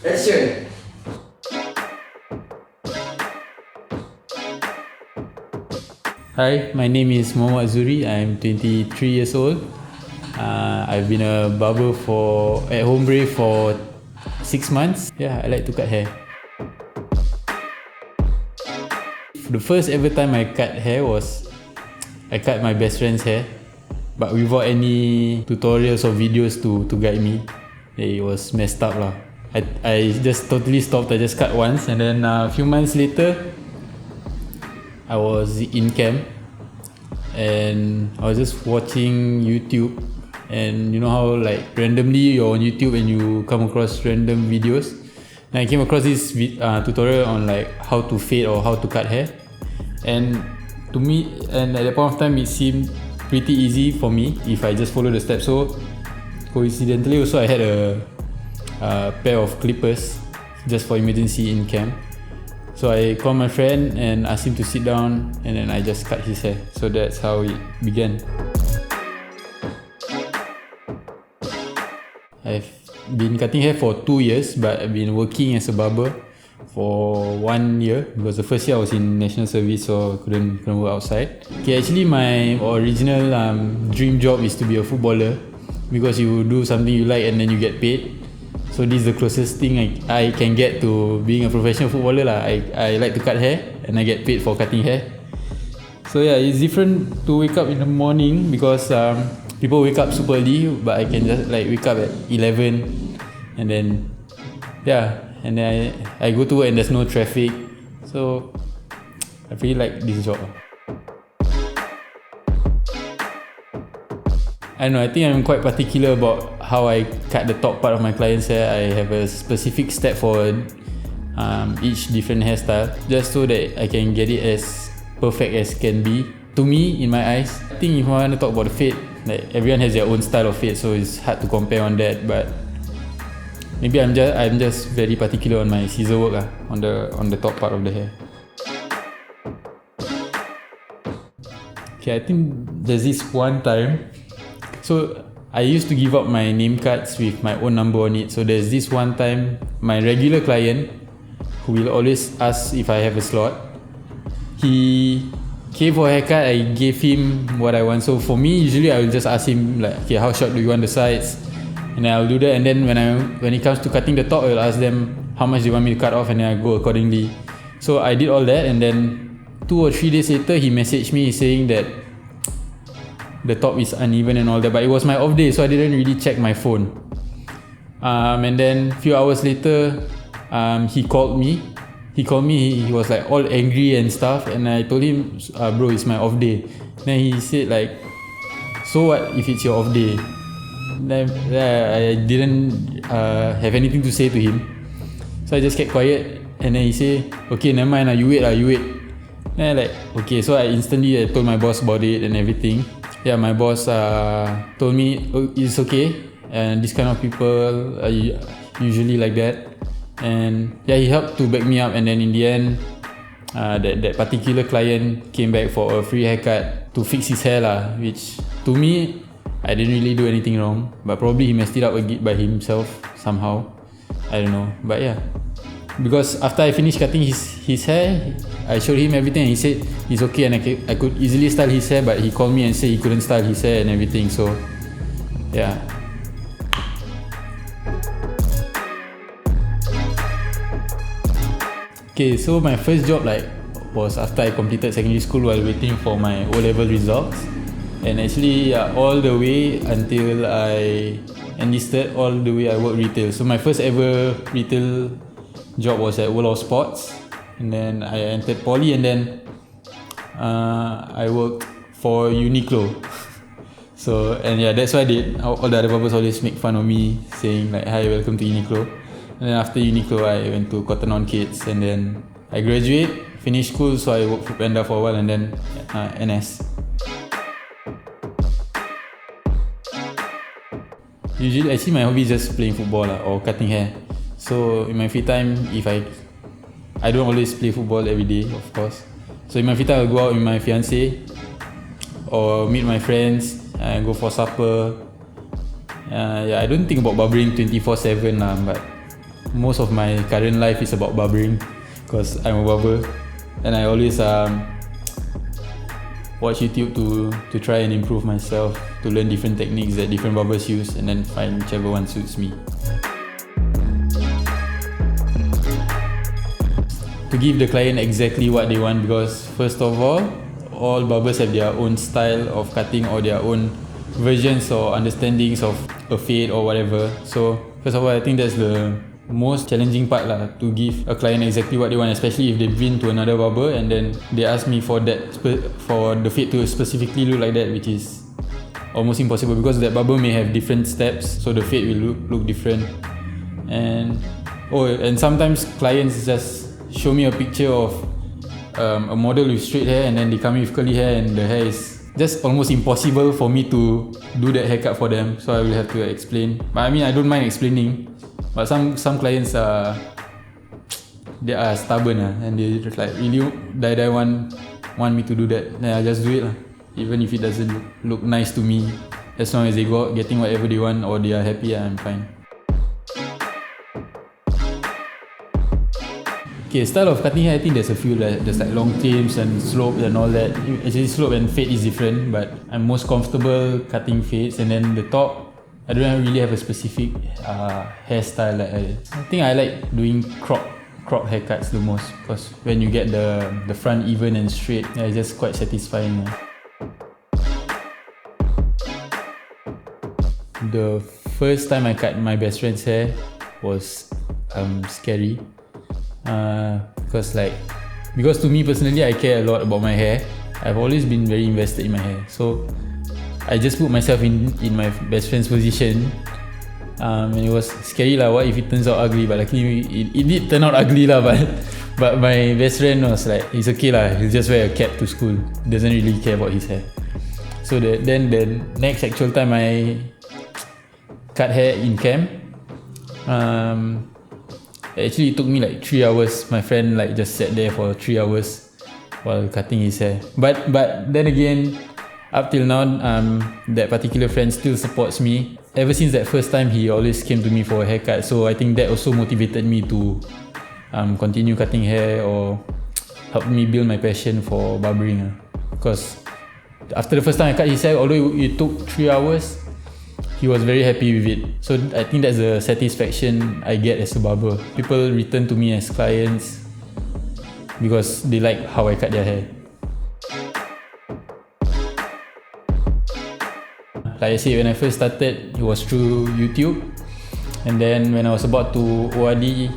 Action! Hi, my name is Zuhry. I'm 23 years old. I've been a barber at Hombre for 6 months. Yeah, I like to cut hair. The first ever time I cut hair was I cut my best friend's hair, but without any tutorials or videos to guide me. It was messed up lah. I just totally stopped. I just cut once, and then a few months later I was in camp and I was just watching YouTube, and you know how like randomly you're on YouTube and you come across random videos, and I came across this tutorial on like how to fade or how to cut hair, and to me, and at that point of time it seemed pretty easy for me if I just follow the steps. So coincidentally also I had a pair of clippers just for emergency in camp. So I called my friend and asked him to sit down, and then I just cut his hair. So that's how it began. I've been cutting hair for 2 years, but I've been working as a barber for 1 year because the first year I was in national service, so I couldn't work outside. Okay, actually my original dream job is to be a footballer because you do something you like and then you get paid. So this is the closest thing I can get to being a professional footballer lah. I like to cut hair and I get paid for cutting hair. So yeah, it's different to wake up in the morning because people wake up super early, but I can just like wake up at 11 and then yeah, and then I go to work and there's no traffic. So I really like this job. I don't know, I think I'm quite particular about how I cut the top part of my client's hair. I have a specific step for each different hairstyle, just so that I can get it as perfect as can be. To me, in my eyes, I think if I want to talk about the fade, like everyone has their own style of fade, so it's hard to compare on that. But maybe I'm just very particular on my scissor work on the top part of the hair. Okay, I think there's this one time. So I used to give out my name cards with my own number on it. So there's this one time, my regular client who will always ask if I have a slot, he came for a haircut. I gave him what I want. So for me, usually I will just ask him like, okay, how short do you want the sides? And then I'll do that. And then when it comes to cutting the top, I will ask them how much they want me to cut off, and then I go accordingly. So I did all that, and then 2 or 3 days later, he messaged me saying that the top is uneven and all that, but it was my off day, so I didn't really check my phone. And then a few hours later, he called me. He was like all angry and stuff, and I told him, bro, it's my off day. Then he said like, so what if it's your off day? Then I didn't have anything to say to him, so I just kept quiet. And then he said, okay, never mind, you wait. Then I like, okay, so I told my boss about it and everything. Yeah, my boss told me, oh, it's okay, and this kind of people are usually like that. And yeah, he helped to back me up, and then in the end, that particular client came back for a free haircut to fix his hair lah, which to me, I didn't really do anything wrong, but probably he messed it up by himself somehow. I don't know, but yeah. Because after I finished cutting his hair, I showed him everything and he said it's okay, and I could easily style his hair, but he called me and said he couldn't style his hair and everything. So yeah. Okay, so my first job was after I completed secondary school while waiting for my O-level results, and actually all the way until I enlisted, all the way I worked retail. So my first ever retail job was at World of Sports, and then I entered poly, and then I worked for Uniqlo. So, and yeah, that's why all the other barbers always make fun of me, saying like, hi, welcome to Uniqlo. And then after Uniqlo, I went to Cotton On Kids, and then I graduate, finished school, so I worked for Panda for a while, and then NS. Usually, actually my hobby is just playing football or cutting hair. So in my free time, if I don't always play football every day, of course. So in my free time, I'll go out with my fiance or meet my friends and go for supper. Yeah, I don't think about barbering 24/7 lah, but most of my current life is about barbering, because I'm a barber, and I always watch YouTube to try and improve myself, to learn different techniques that different barbers use, and then find whichever one suits me. To give the client exactly what they want, because first of all barbers have their own style of cutting or their own versions or understandings of a fade or whatever. So first of all, I think that's the most challenging part lah, to give a client exactly what they want, especially if they've been to another barber and then they ask me for the fade to specifically look like that, which is almost impossible because that barber may have different steps, so the fade will look different. And sometimes clients just show me a picture of a model with straight hair, and then they come in with curly hair, and the hair is just almost impossible for me to do that haircut for them, so I will have to explain. But I mean, I don't mind explaining, but some clients they are stubborn and they just like really die want me to do that. Then I just do it lah, even if it doesn't look nice to me. As long as they go out getting whatever they want or they are happy, I'm fine. Okay, style of cutting hair, I think there's a few. There's like long trims and slopes and all that. Actually, slope and fade is different, but I'm most comfortable cutting fades. And then the top, I don't really have a specific hairstyle. I think I like doing crop haircuts the most, because when you get the front even and straight, it's just quite satisfying. The first time I cut my best friend's hair was scary. Because to me personally, I care a lot about my hair. I've always been very invested in my hair, so I just put myself in my best friend's position, and it was scary lah. What if it turns out ugly? But luckily it did turn out ugly lah. But my best friend was like, it's okay lah, he'll just wear a cap to school, doesn't really care about his hair. So then the next actual time I cut hair in camp, actually it took me like 3 hours. My friend like just sat there for 3 hours while cutting his hair. But then again, up till now, that particular friend still supports me. Ever since that first time, he always came to me for a haircut. So I think that also motivated me to continue cutting hair, or helped me build my passion for barbering. Because after the first time I cut his hair, although it took 3 hours, he was very happy with it. So I think that's the satisfaction I get as a barber. People return to me as clients because they like how I cut their hair. Like I said, when I first started, it was through YouTube. And then when I was about to ORD,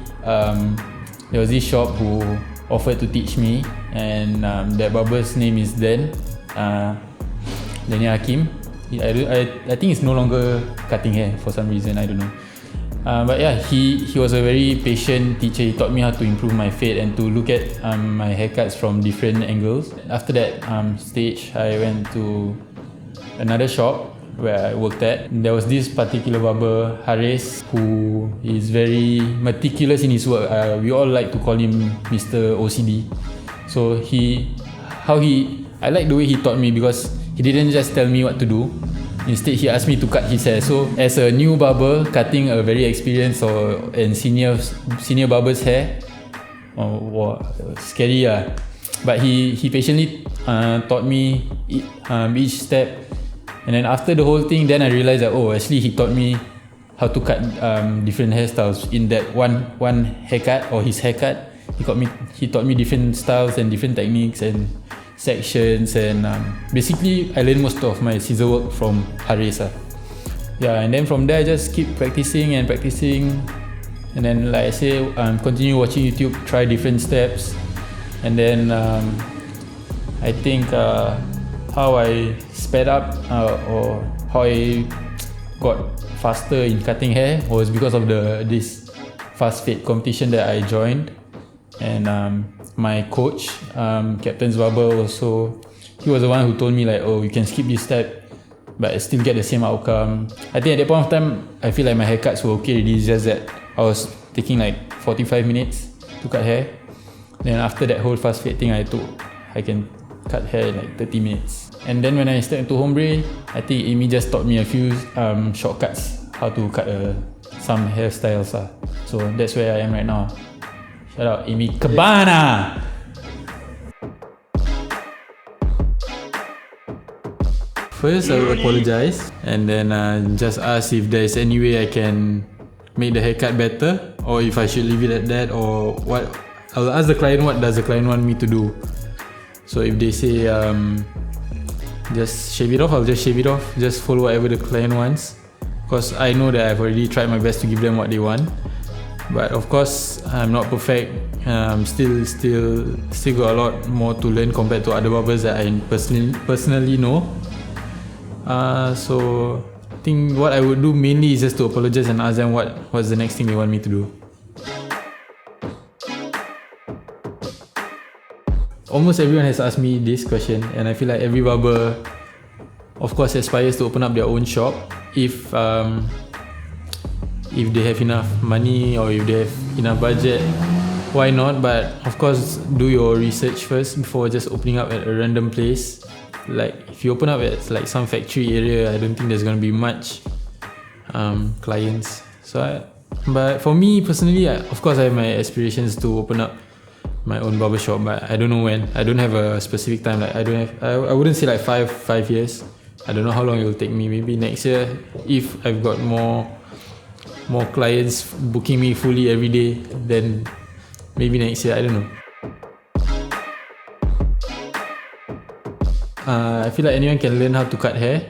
there was this shop who offered to teach me, and that barber's name is Daniel Hakim. I think he's no longer cutting hair for some reason, I don't know. But yeah, he was a very patient teacher. He taught me how to improve my fade and to look at my haircuts from different angles. After that stage, I went to another shop where I worked at. There was this particular barber, Haris, who is very meticulous in his work. We all like to call him Mr. OCD. So I like the way he taught me, because he didn't just tell me what to do. Instead, he asked me to cut his hair. So as a new barber cutting a very experienced and senior barber's hair, scary lah. But he patiently taught me each step. And then after the whole thing, then I realized that actually he taught me how to cut different hairstyles in that one haircut, or his haircut. He taught me different styles and different techniques and sections, and basically I learned most of my scissor work from Haris. Yeah, and then from there I just keep practicing, and then like I say, continue watching YouTube, try different steps, and then I think how I sped up or how I got faster in cutting hair was because of this fast fade competition that I joined. And my coach, Captain's Barber, also, he was the one who told me like, you can skip this step but still get the same outcome. I think at that point of time, I feel like my haircuts were okay already. It's just that I was taking like 45 minutes to cut hair. Then after that whole fast fade thing, I can cut hair in like 30 minutes. And then when I stepped into Hombre, I think Amy just taught me a few shortcuts how to cut some hairstyles. So that's where I am right now. Shout out Amy Cabana. First, I will apologize and then just ask if there is any way I can make the haircut better, or if I should leave it at that, or what. I'll ask the client what does the client want me to do. So if they say just shave it off, I'll just shave it off. Just follow whatever the client wants, because I know that I've already tried my best to give them what they want. But of course, I'm not perfect. Still got a lot more to learn compared to other barbers that I personally know. So I think what I would do mainly is just to apologize and ask them what's the next thing they want me to do. Almost everyone has asked me this question, and I feel like every barber, of course, aspires to open up their own shop if they have enough money or if they have enough budget. Why not? But of course, do your research first before just opening up at a random place. Like if you open up at like some factory area, I don't think there's gonna be much clients. But for me personally, of course I have my aspirations to open up my own barbershop, but I don't know when. I don't have a specific time. Like I wouldn't say like five years. I don't know how long it will take me. Maybe next year, if I've got more clients booking me fully every day, then maybe next year. I don't know. I feel like anyone can learn how to cut hair,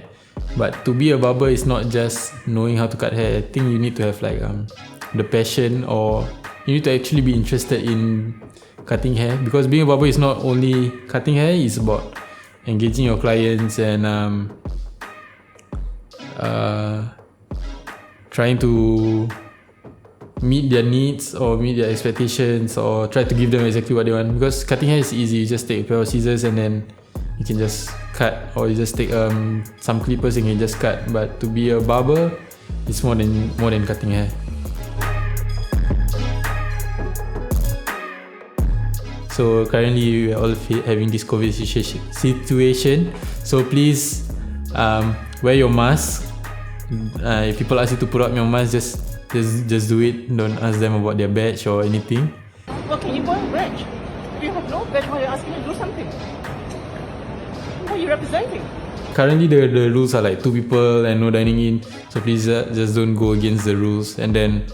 but to be a barber is not just knowing how to cut hair. I think you need to have like the passion, or you need to actually be interested in cutting hair, because being a barber is not only cutting hair, it's about engaging your clients and trying to meet their needs or meet their expectations, or try to give them exactly what they want. Because cutting hair is easy, you just take a pair of scissors and then you can just cut, or you just take some clippers and you can just cut. But to be a barber, it's more than cutting hair. So currently we are all having this COVID situation. So please wear your mask. If people ask you to put up your mask, just do it. Don't ask them about their badge or anything. Well, can you go and badge? If you have no badge, why are you asking me to do something? Who are you representing? Currently the rules are like 2 people and no dining in. So please just don't go against the rules. And then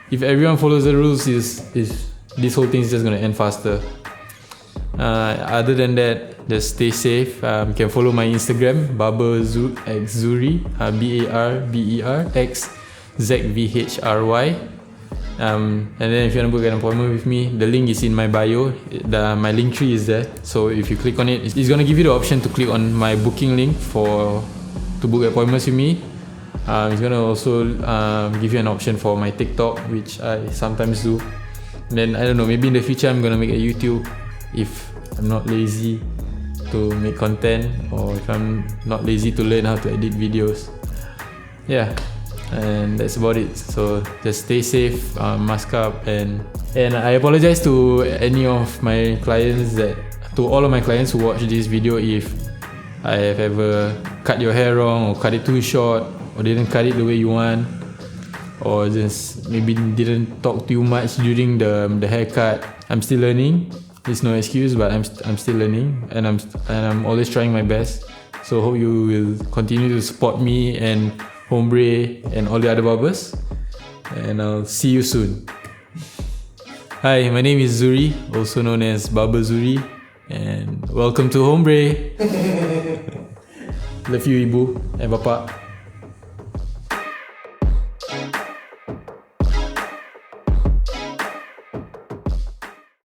if everyone follows the rules, this whole thing is just gonna end faster. Other than that, just stay safe. You can follow my Instagram, Barber Zuhry, BARBERXZVHRY. And then if you want to book an appointment with me, the link is in my bio. My link tree is there. So if you click on it, it's gonna give you the option to click on my booking link to book appointments with me. It's gonna also give you an option for my TikTok, which I sometimes do. And then I don't know, maybe in the future I'm gonna make a YouTube if I'm not lazy to make content, or if I'm not lazy to learn how to edit videos. Yeah, and that's about it. So just stay safe, mask up, and I apologize to any of my clients, to all of my clients who watch this video, if I have ever cut your hair wrong, or cut it too short, or didn't cut it the way you want, or just maybe didn't talk too much during the haircut. I'm still learning. It's no excuse, but I'm still learning, and I'm always trying my best. So hope you will continue to support me and Hombre and all the other barbers, and I'll see you soon. Hi, my name is Zuhry, also known as Barber Zuhry, and welcome to Hombre. Love you, Ibu and Bapa.